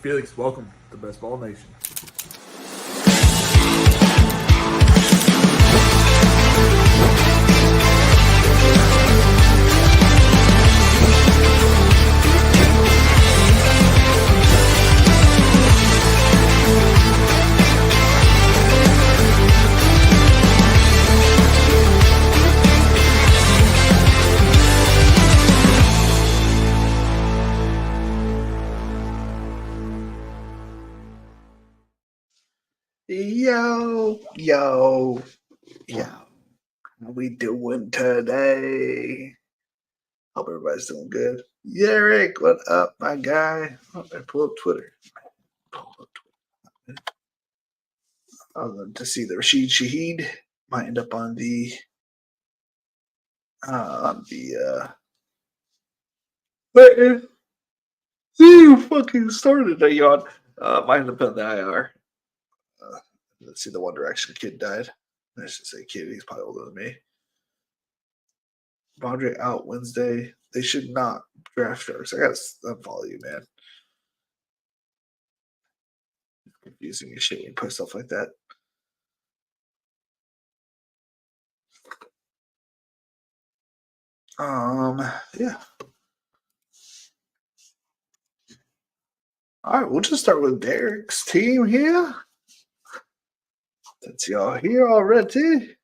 Felix, welcome to Best Ball Nation. Yo. How we doing today? Hope everybody's doing good. Eric, what up, my guy? Oh, I pull up Twitter. To see the Rashid Shaheed might end up on the see you fucking started a yawn. Might end up on the IR. Let's see, the One Direction kid died. I should say kid, he's probably older than me. Bondre out Wednesday. They should not draft Sharks. I gotta unfollow you, man. It's confusing as shit when you put stuff like that. Yeah. All right, we'll just start with Derek's team here. Since y'all here already.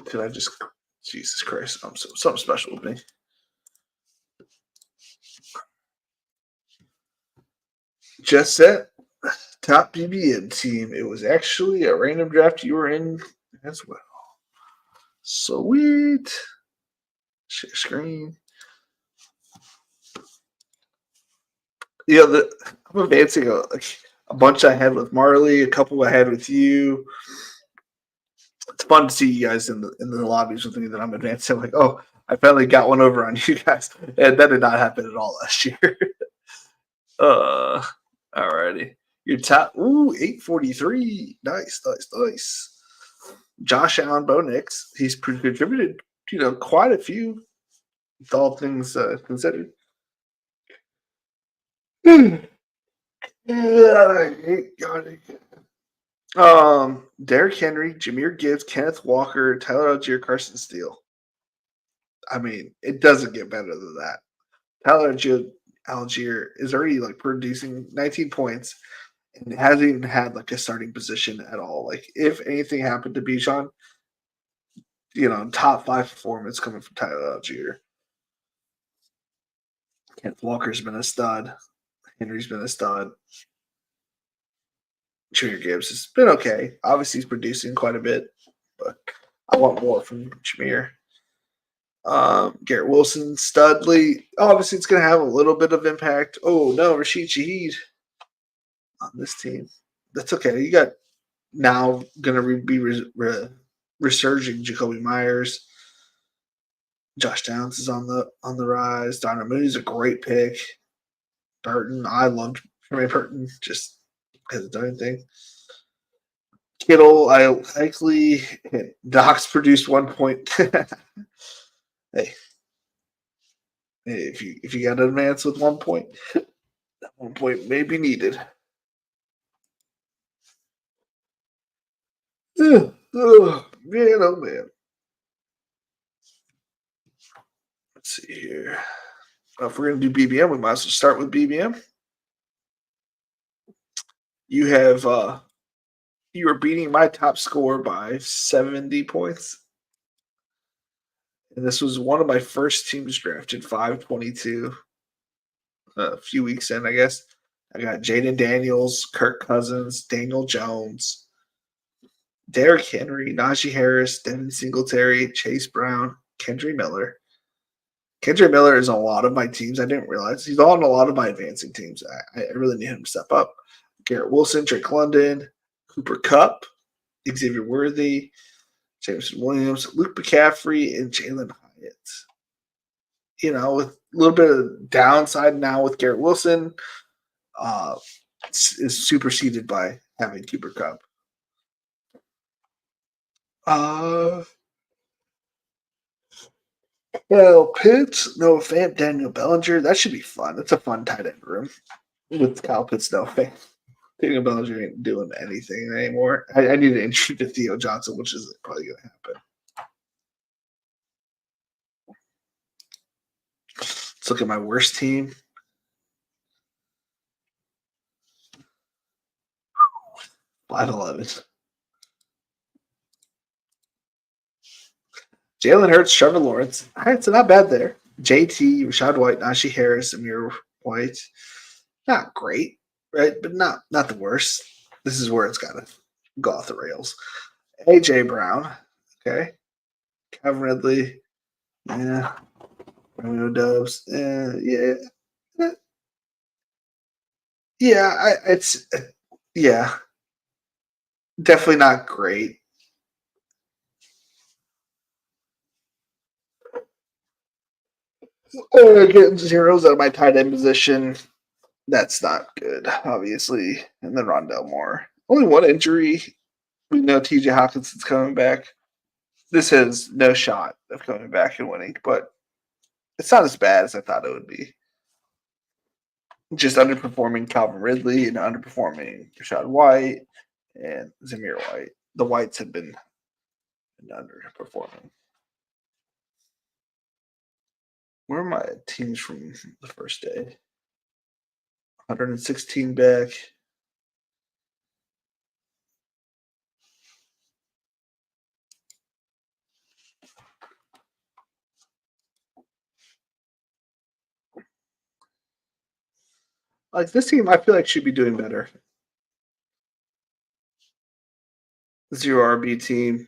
Did I just Jesus Christ, something special with me. Just set top BBM team. It was actually a random draft you were in as well. Sweet. Share screen. Yeah, I'm advancing a bunch I had with Marley, a couple I had with you. It's fun to see you guys in the lobbies with me that I'm advancing. I'm like, oh, I finally got one over on you guys, and that did not happen at all last year. Alrighty, your top 843. Nice. Josh Allen, Bo Nix. He's contributed, quite a few, with all things considered. Derrick Henry, Jahmyr Gibbs, Kenneth Walker, Tyler Algier, Carson Steele. I mean, it doesn't get better than that. Tyler Algier is already producing 19 points and hasn't even had a starting position at all. If anything happened to Bijan, top 5 performance coming from Tyler Algier. Kenneth Walker's been a stud. Henry's been a stud. Jahmyr Gibbs has been okay. Obviously, he's producing quite a bit, but I want more from Jahmyr. Garrett Wilson, Studley. Obviously, it's going to have a little bit of impact. Oh, no, Rashid Shaheed on this team. That's okay. You got now going to be resurging Jacoby Myers. Josh Downs is on the rise. Donner Mooney's a great pick. Burton, I loved Trey Burton, just hasn't done anything. Kittle, I likely Doc's produced 1 point. Hey, if you got to advance with 1 point, that 1 point may be needed. Man, oh man. Let's see here. If we're going to do BBM, we might as well start with BBM. You have you are beating my top score by 70 points. And this was one of my first teams drafted, 522. A few weeks in, I guess. I got Jaden Daniels, Kirk Cousins, Daniel Jones, Derrick Henry, Najee Harris, Devin Singletary, Chase Brown, Kendre Miller. Kendre Miller is on a lot of my teams. I didn't realize he's on a lot of my advancing teams. I really need him to step up. Garrett Wilson, Drake London, Cooper Kupp, Xavier Worthy, Jameson Williams, Luke McCaffrey, and Jalen Hyatt. With a little bit of downside now with Garrett Wilson, is superseded by having Cooper Kupp. Uh, well, Pitts, Noah Fant, Daniel Bellinger. That should be fun. That's a fun tight end room with Kyle Pitts, Noah Fant. Daniel Bellinger ain't doing anything anymore. I need to introduce Theo Johnson, which is probably going to happen. Let's look at my worst team. 5-11. Jalen Hurts, Trevor Lawrence. All right, so not bad there. JT, Rashad White, Najee Harris, Amir White. Not great, right? But not the worst. This is where it's got to go off the rails. AJ Brown. Okay. Calvin Ridley. Yeah. Romeo Dubs. Yeah. Yeah, it's yeah. Definitely not great. Getting zeros out of my tight end position. That's not good, obviously. And then Rondell Moore. Only one injury. We know TJ Hawkinson's coming back. This has no shot of coming back and winning, but it's not as bad as I thought it would be. Just underperforming Calvin Ridley and underperforming Rashad White and Zamir White. The Whites have been underperforming. Where are my teams from the first day? 116 back. Like this team, I feel like should be doing better. 0 RB team.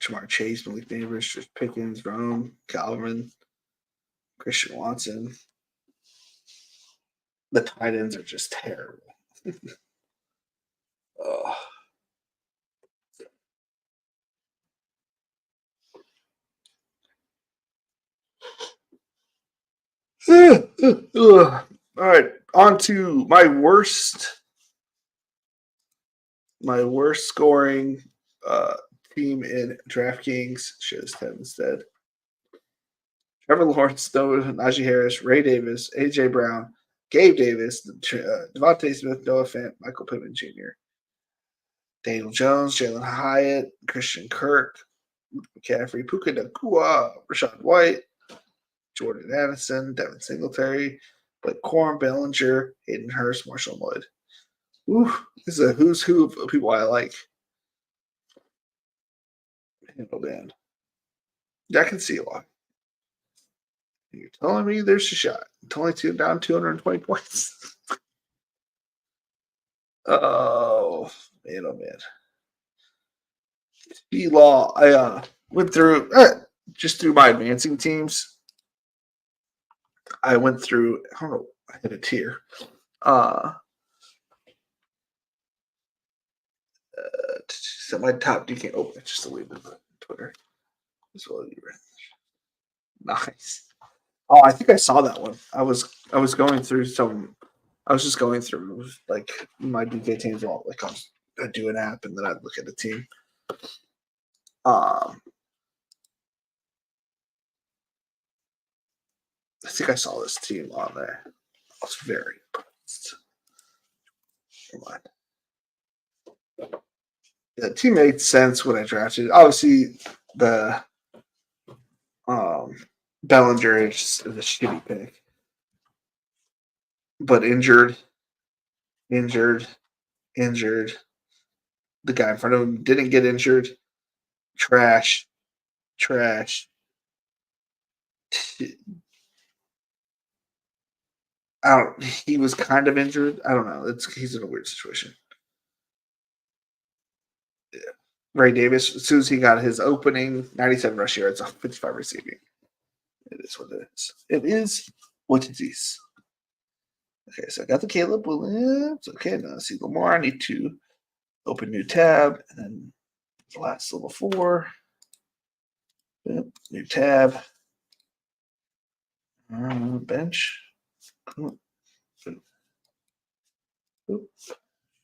Jamar Chase, Malik Neighbors, just Pickens, Rome, Calvin, Christian Watson. The tight ends are just terrible. Oh. All right, on to my worst scoring team in DraftKings. Should have said instead. Trevor Lawrence, Najee Harris, Ray Davis, AJ Brown, Gabe Davis, Devontae Smith, Noah Fant, Michael Pittman Jr., Daniel Jones, Jalen Hyatt, Christian Kirk, McCaffrey, Puka Nacua, Rashad White, Jordan Addison, Devin Singletary, Blake Corum, Bellinger, Hayden Hurst, Marshall Lloyd. Ooh, this is a who's who of people I like. Oh, man. I can see a lot. You're telling me there's a shot. It's only down 220 points. Oh, man. B-Law, I went through, just through my advancing teams. I went through, I don't know, I hit a tier. So my top DK open it just to leave it on Twitter as well. Nice. Oh, I think I saw that one. I was going through some. I was just going through like my DK teams. All like I'd do an app and then I'd look at the team. I think I saw this team on there. I was very impressed. Come on. The team made sense when I drafted. Obviously, the Bellinger is a shitty pick, but injured. The guy in front of him didn't get injured. Trash. He was kind of injured. I don't know. He's in a weird situation. Yeah. Ray Davis, as soon as he got his opening, 97 rush yards, 55 receiving. It is what it is. It is what it is. Okay, so I got the Caleb Williams. Okay, now I see Lamar. I need to open new tab, and then the last level 4. Yep, new tab. Bench.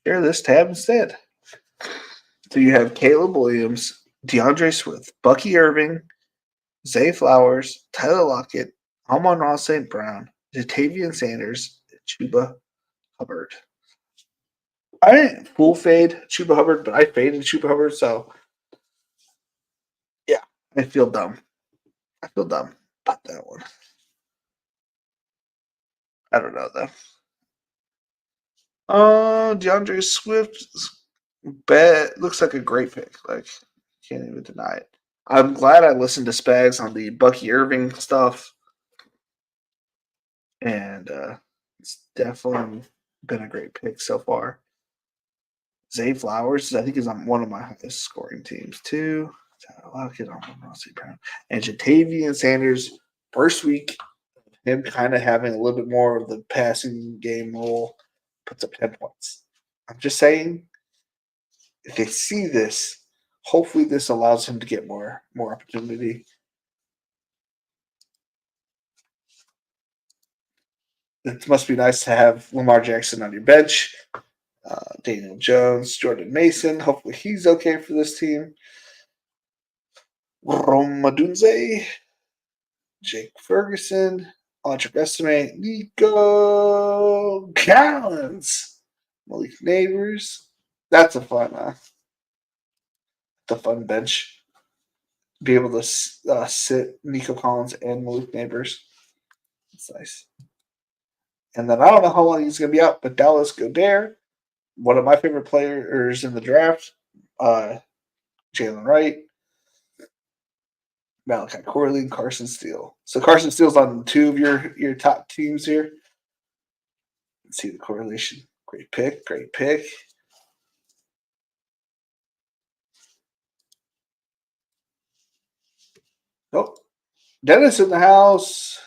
Share this tab instead. So you have Caleb Williams, DeAndre Swift, Bucky Irving, Zay Flowers, Tyler Lockett, Amon-Ra St. Brown, Jatavian Sanders, Chuba Hubbard. I didn't full fade Chuba Hubbard, but I faded Chuba Hubbard, so yeah, I feel dumb. I feel dumb about that one. I don't know though. DeAndre Swift bet looks like a great pick. Like, can't even deny it. I'm glad I listened to Spags on the Bucky Irving stuff, and it's definitely been a great pick so far. Zay Flowers, I think, is on one of my highest scoring teams too. I'll get on Rossi Brown and Jatavian Sanders. First week, him kind of having a little bit more of the passing game role, puts up 10 points. I'm just saying, if they see this, hopefully this allows him to get more opportunity. It must be nice to have Lamar Jackson on your bench. Daniel Jones, Jordan Mason. Hopefully he's okay for this team. Rome Odunze, Jake Ferguson, Audric Estime, Nico Collins, Malik Neighbors. That's a fun bench. Be able to sit Nico Collins and Malik Neighbors. That's nice. And then I don't know how long he's going to be out, but Dallas Goedert, one of my favorite players in the draft, Jalen Wright, Malachi Corley, and Carson Steele. So Carson Steele's on two of your top teams here. Let's see the correlation. Great pick. Oh, Dennis in the house.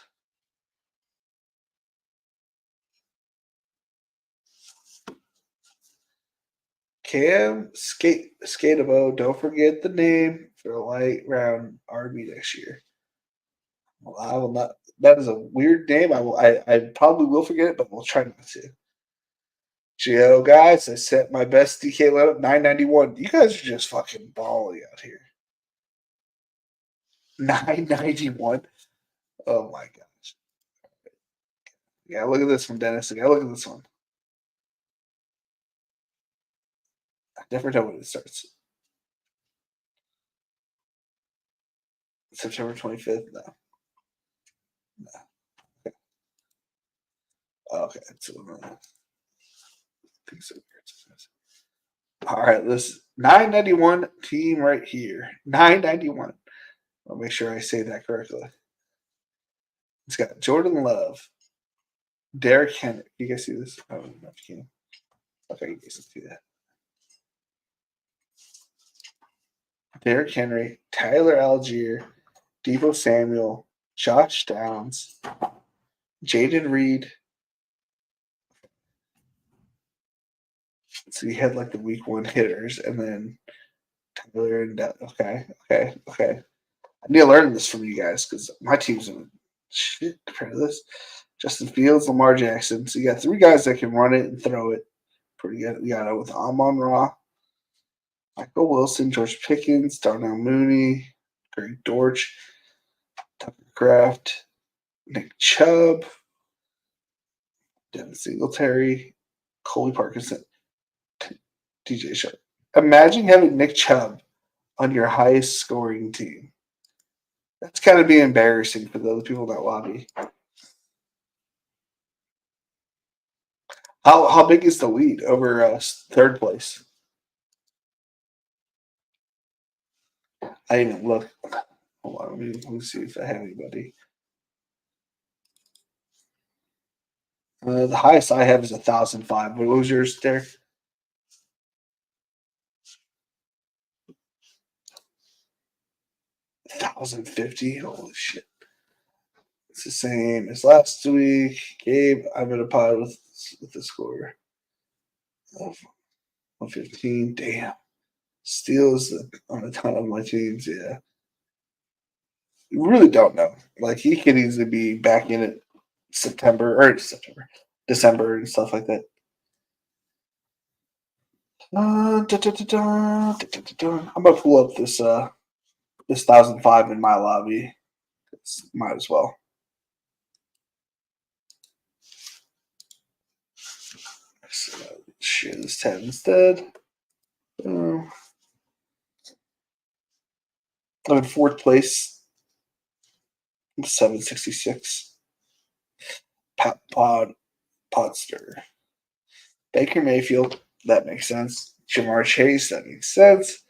Cam Skateabo, don't forget the name for a light round RB next year. Well, I will not. That is a weird name. I probably will forget it, but we'll try not to. Gio, guys, I set my best DK lineup 991. You guys are just fucking balling out here. 991. Oh my gosh. Yeah, look at this one, Dennis. Yeah, look at this one. I never know when it starts. September 25th? No. Okay. Okay. All right, this 991 team right here. 991. I'll make sure I say that correctly. It's got Jordan Love, Derrick Henry. You guys see this? I don't know if you can. Okay, you guys can see that. Derrick Henry, Tyler Algier, Deebo Samuel, Josh Downs, Jaden Reed. So you had like the week one hitters, and then Tyler and okay. I need to learn this from you guys because my team's in shit compared to this. Justin Fields, Lamar Jackson. So you got three guys that can run it and throw it. Pretty good. We got it with Amon-Ra, Michael Wilson, George Pickens, Darnell Mooney, Greg Dortch, Tucker Kraft, Nick Chubb, Devin Singletary, Colby Parkinson, DJ Sharp. Imagine having Nick Chubb on your highest scoring team. That's kind of be embarrassing for the other people in that lobby. How big is the lead over third place? I didn't even look. Hold on, let me see if I have anybody. The highest I have is 1,005. What was yours, Derek? 1,050. Holy shit! It's the same as last week. Gabe, I'm in a pod with the score of 115. Damn. Steals on a ton of my teams. Yeah. You really don't know. Like, he could easily be back in it December and stuff like that. I'm gonna pull up this 1005 in my lobby. Might as well. So, share this tab instead. I'm in fourth place. 766. Podster. Baker Mayfield. That makes sense. Jamar Chase. That makes sense.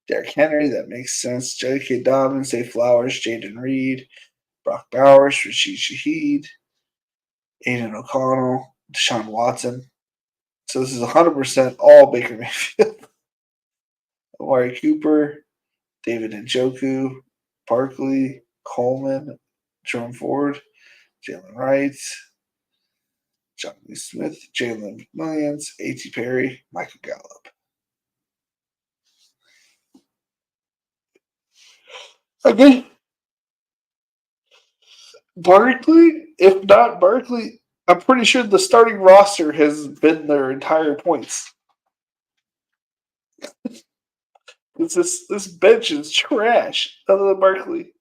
Derrick Henry. That makes sense. J.K. Dobbins. Zay Flowers. Jaden Reed. Brock Bowers. Rashid Shaheed. Aiden O'Connell. Deshaun Watson. So this is 100% all Baker Mayfield. Amari Cooper. David Njoku. Barkley. Coleman. Jerome Ford. Jalen Wright. John Lee Smith, Jalen McMillions, A.T. Perry, Michael Gallup. Again, Barkley, if not Barkley, I'm pretty sure the starting roster has been their entire points. This bench is trash, other than Barkley.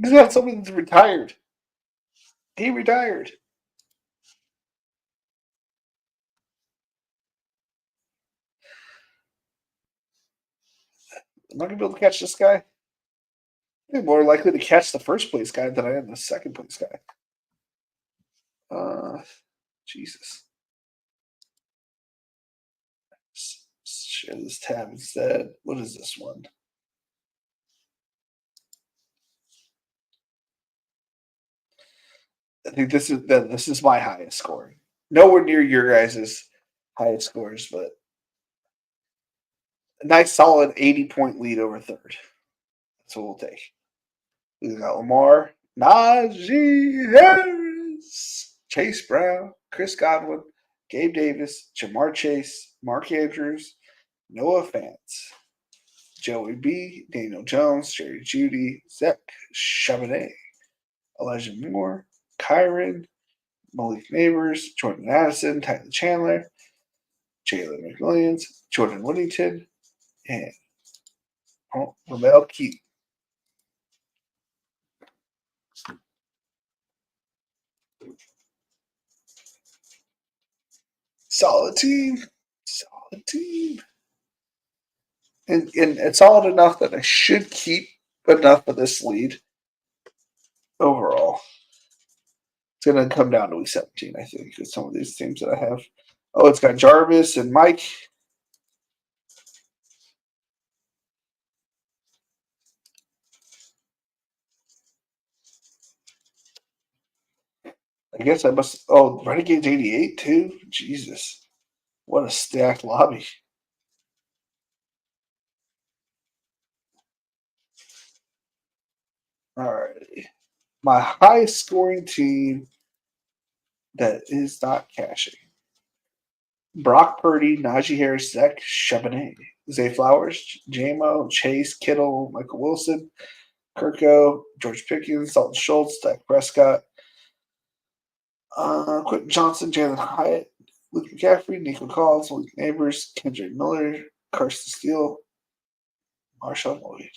He's got somebody that's retired. He retired. Am I gonna be able to catch this guy? I'm more likely to catch the first place guy than I am the second place guy. Jesus. Share this tab instead. What is this one? I think this is my highest scoring. Nowhere near your guys' highest scores, but a nice solid 80-point lead over third. That's what we'll take. We got Lamar, Najee Harris, Chase Brown, Chris Godwin, Gabe Davis, Jamar Chase, Mark Andrews, Noah Fant, Joey B, Daniel Jones, Jerry Jeudy, Zach Charbonnet, Elijah Moore, Kyron, Malik Neighbors, Jordan Addison, Tyler Chandler, Jalen McWilliams, Jordan Whittington, and Ramel Keaton. Solid team. Solid team. And it's solid enough that I should keep enough of this lead overall. It's going to come down to week 17, I think, with some of these teams that I have. Oh, it's got Jarvis and Mike. I guess I must. Oh, Renegades 88 too? Jesus. What a stacked lobby. All right. My highest scoring team that is not cashing. Brock Purdy, Najee Harris, Zach Charbonnet, Zay Flowers, JMO, Chase, Kittle, Michael Wilson, Kirko, George Pickens, Dalton Schultz, Dak Prescott, Quentin Johnson, Jalen Hyatt, Luke McCaffrey, Nico Collins, Luke Neighbors, Kendrick Miller, Carson Steele, Marshawn Lloyd.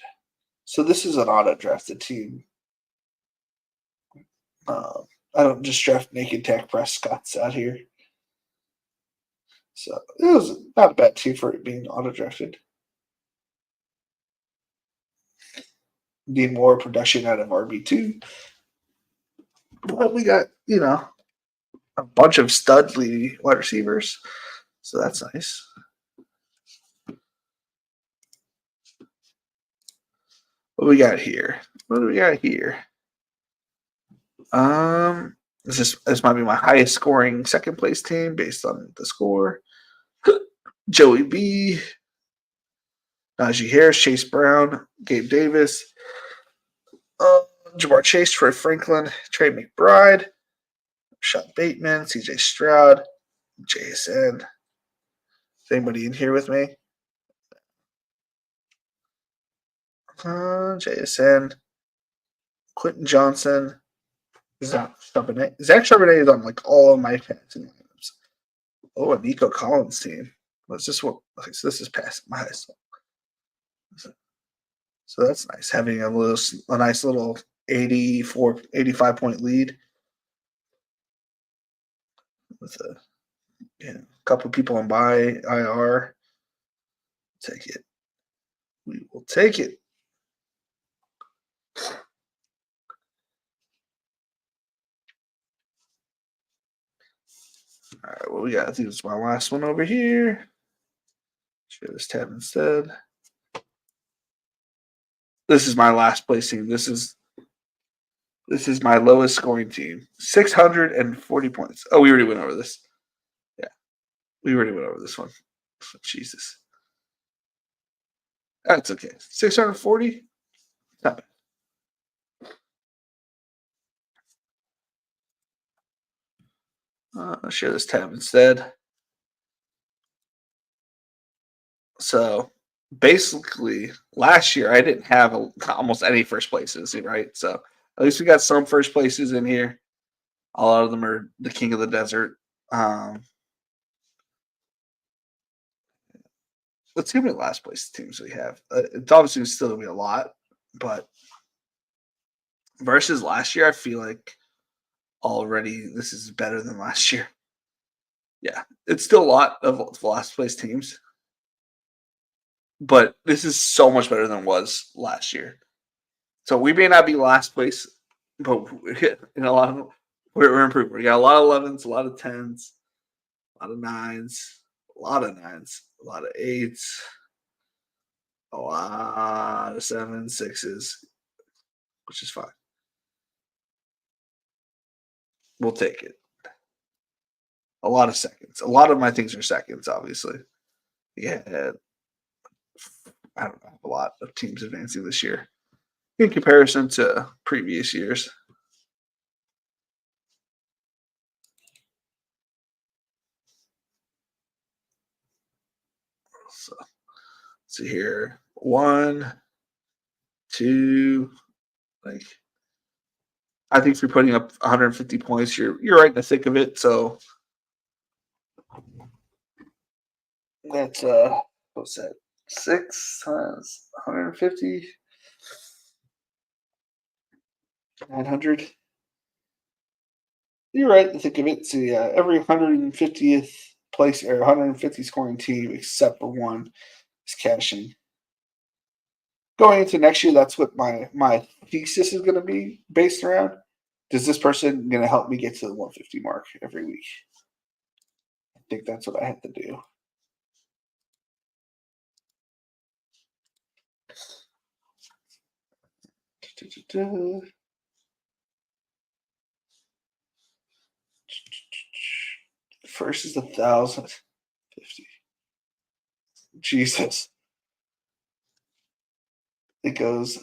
So this is an auto-drafted team. I don't just draft naked Dak Prescott's out here. So it was not a bad team for it being auto-drafted. Need more production out of RB2. But we got, a bunch of stud leading wide receivers. So that's nice. What do we got here? This might be my highest scoring second place team based on the score. Joey B, Najee Harris, Chase Brown, Gabe Davis, Jamar Chase, Troy Franklin, Trey McBride, Sean Bateman, CJ Stroud, JSN. Is anybody in here with me? JSN, Quentin Johnson, Zach Charbonnet. Zach Charbonnet is on like all of my passing lineups. Oh, a Nico Collins team. What's this one? Okay, so this is passing my high school. So that's nice. Having a nice little 85 point lead with a couple people on by IR. Take it. We will take it. All right, what we got? I think it's my last one over here. Share this tab instead. This is my last place team. This is my lowest scoring team. 640 points. Oh, we already went over this. Yeah. We already went over this one. Jesus. That's okay. 640? Not bad. I'll share this tab instead. So basically, last year I didn't have almost any first places, right? So at least we got some first places in here. A lot of them are the king of the desert. Let's see how many last place teams we have. It's obviously still going to be a lot, but versus last year, I feel like already this is better than last year. Yeah, it's still a lot of last place teams, but this is so much better than it was last year. So we may not be last place, but in a lot of we're improving. We got a lot of 11s, a lot of 10s, a lot of 9s, a lot of 9s, a lot of 8s, a lot of 7s, 6s, which is fine. We'll take it. A lot of seconds. A lot of my things are seconds, obviously. Yeah, I don't know, a lot of teams advancing this year in comparison to previous years. So, see here. 1, 2, like I think if you're putting up 150 points, you're right in the thick of it. So that's what's that? 6 times 150, 900. You're right in the thick of it. So yeah, every 150th place or 150 scoring team except for one is cashing. Going into next year, that's what my thesis is going to be based around. Is this person going to help me get to the 150 mark every week? I think that's what I have to do. First is 1,050. Jesus. It goes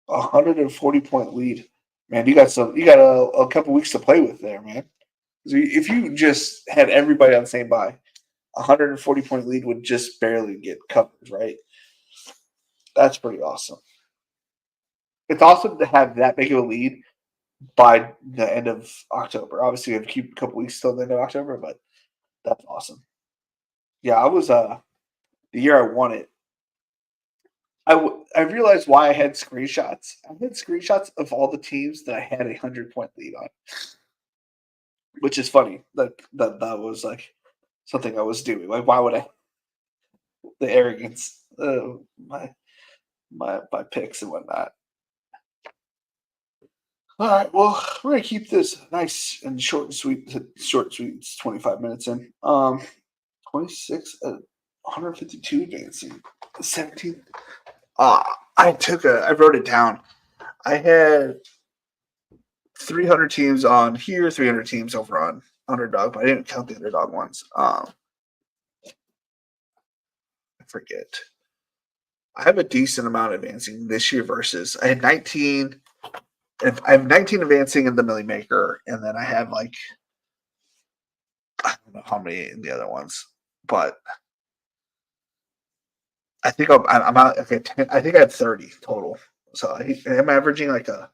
140-point lead. Man, you got a couple weeks to play with there, man. So if you just had everybody on the same buy, 140-point lead would just barely get covered, right? That's pretty awesome. It's awesome to have that big of a lead by the end of October. Obviously, you have to keep a couple weeks till the end of October, but that's awesome. Yeah, I was the year I won it. I realized why I had screenshots. I had screenshots of all the teams that I had 100-point lead on, which is funny. That was like something I was doing. Like, why would I? The arrogance, my picks and whatnot. All right, well, we're gonna keep this nice and short and sweet. Short and sweet. It's 25 minutes in. 26 152 advancing. 17. I wrote it down. I had 300 teams on here, 300 teams over on Underdog, but I didn't count the Underdog ones. I forget. I have a decent amount advancing this year versus I had 19. I have 19 advancing in the Millie Maker, and then I have like I don't know how many in the other ones, but I think I'm out. Okay, 10, I think I had 30 total. So I'm averaging like a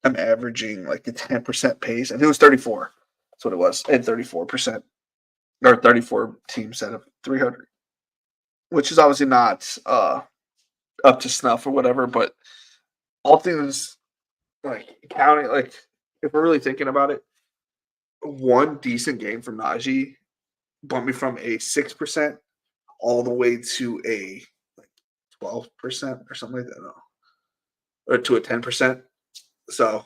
10% pace. I think it was 34. That's what it was. I had 34% or 34 teams out of 300, which is obviously not up to snuff or whatever. But all things like counting, like if we're really thinking about it, one decent game from Najee bumped me from a 6% all the way to a like 12% or something like that, no, or to a 10%. So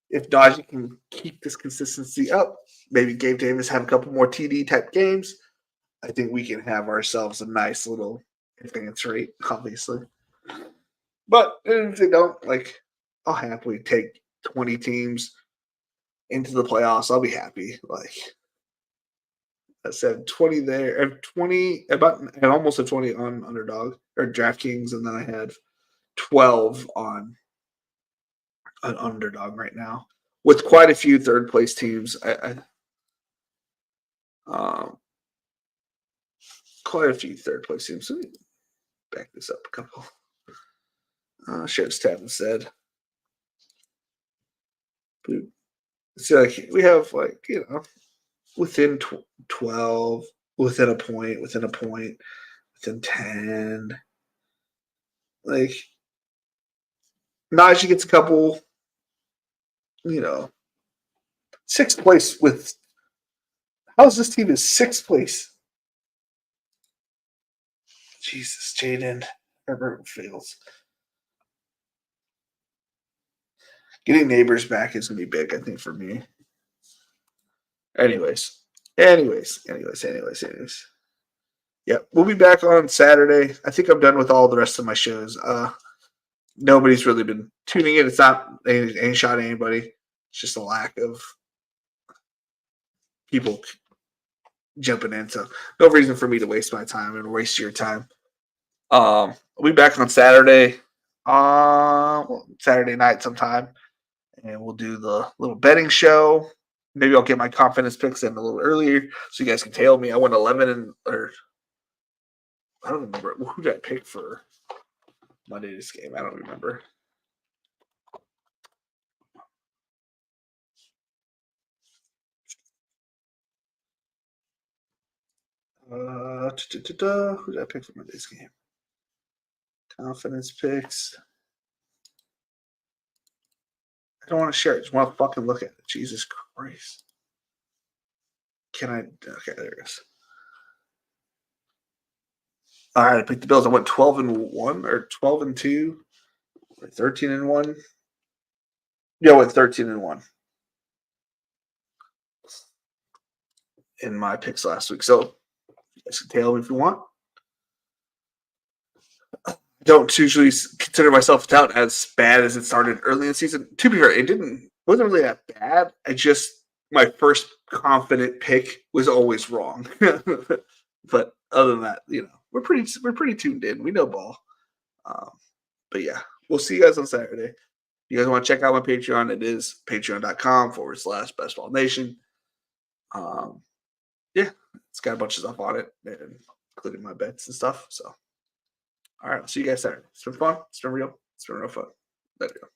if Najee can keep this consistency up, maybe Gabe Davis have a couple more TD type games, I think we can have ourselves a nice little advance rate, obviously. But if they don't, like, I'll happily take 20 teams into the playoffs. I'll be happy. Like I said, 20 there, and 20 about, and almost a 20 on Underdog or DraftKings, and then I had 12 on an Underdog right now with quite a few third place teams. Um, quite a few third place teams. Let me back this up a couple. Sheriff's tab instead. So like we have like within 12, within a point, within 10. Like Najee gets a couple, sixth place with. How's this team is sixth place? Jesus, Jaden. Herbert fails. Getting Neighbors back is going to be big, I think, for me. Anyways. Yeah, we'll be back on Saturday. I think I'm done with all the rest of my shows. Nobody's really been tuning in. It's not any shot at anybody. It's just a lack of people jumping in. So no reason for me to waste my time and waste your time. We'll be back on Saturday. Saturday night sometime. And we'll do the little betting show. Maybe I'll get my confidence picks in a little earlier so you guys can tail me. I went 11 or I don't remember who did I pick for Monday's game. I don't remember. Who did I pick for Monday's game? Confidence picks. I don't want to share it. I just want to fucking look at it. Jesus Christ. Can I? Okay, there it is. All right, I picked the Bills. I went 12-1 or 12-2 or 13-1. Yeah, I went 13-1 in my picks last week. So you guys can tail me if you want. I don't usually consider myself down as bad as it started early in the season. To be fair, wasn't really that bad. My first confident pick was always wrong. But other than that, we're pretty tuned in. We know ball. But yeah, we'll see you guys on Saturday. If you guys want to check out my Patreon, it is patreon.com/bestballnation. Yeah, it's got a bunch of stuff on it, including my bets and stuff. So, all right, I'll see you guys Saturday. It's been fun. It's been real. It's been real fun. Later.